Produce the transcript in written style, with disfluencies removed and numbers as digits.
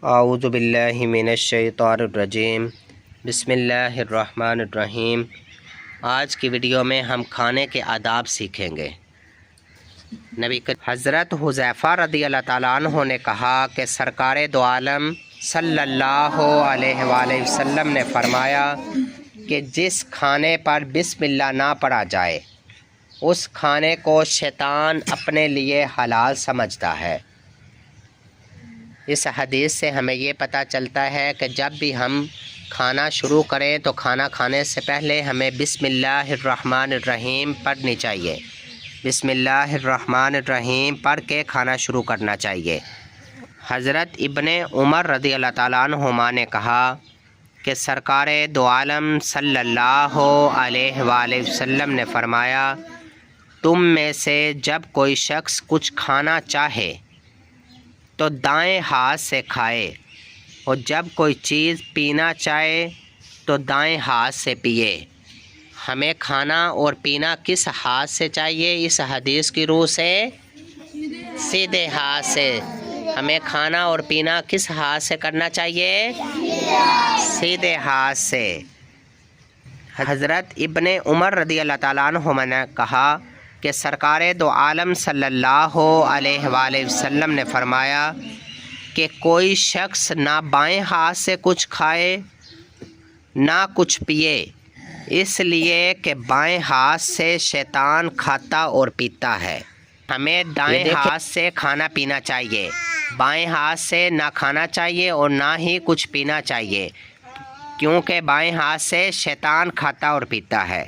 اعوذ باللہ من الشیطان الرجیم بسم اللہ الرحمن الرحیم۔ آج کی ویڈیو میں ہم کھانے کے آداب سیکھیں گے۔ حضرت حذیفہ رضی اللہ تعالیٰ عنہ نے کہا کہ سرکار دو عالم صلی اللہ علیہ وآلہ وسلم نے فرمایا کہ جس کھانے پر بسم اللہ نہ پڑھا جائے اس کھانے کو شیطان اپنے لیے حلال سمجھتا ہے۔ اس حدیث سے ہمیں یہ پتہ چلتا ہے کہ جب بھی ہم کھانا شروع کریں تو کھانا کھانے سے پہلے ہمیں بسم اللہ الرحمن الرحیم پڑھنی چاہیے۔ بسم اللہ الرحمن الرحیم پڑھ کے کھانا شروع کرنا چاہیے۔ حضرت ابن عمر رضی اللہ تعالیٰ عنہما نے کہا کہ سرکار دو عالم صلی اللہ علیہ وآلہ وسلم نے فرمایا، تم میں سے جب کوئی شخص کچھ کھانا چاہے تو دائیں ہاتھ سے کھائے، اور جب کوئی چیز پینا چاہے تو دائیں ہاتھ سے پیے۔ ہمیں کھانا اور پینا کس ہاتھ سے چاہیے؟ اس حدیث کی روح سے سیدھے ہاتھ سے۔ ہمیں کھانا اور پینا کس ہاتھ سے کرنا چاہیے؟ سیدھے ہاتھ سے۔ حضرت ابن عمر رضی اللہ تعالیٰ عنہما نے کہا کہ سرکار دو عالم صلی اللہ علیہ وآلہ وسلم نے فرمایا کہ کوئی شخص نہ بائیں ہاتھ سے کچھ کھائے نہ کچھ پیے، اس لیے کہ بائیں ہاتھ سے شیطان کھاتا اور پیتا ہے۔ ہمیں دائیں ہاتھ سے کھانا پینا چاہیے، بائیں ہاتھ سے نہ کھانا چاہیے اور نہ ہی کچھ پینا چاہیے، کیونکہ بائیں ہاتھ سے شیطان کھاتا اور پیتا ہے۔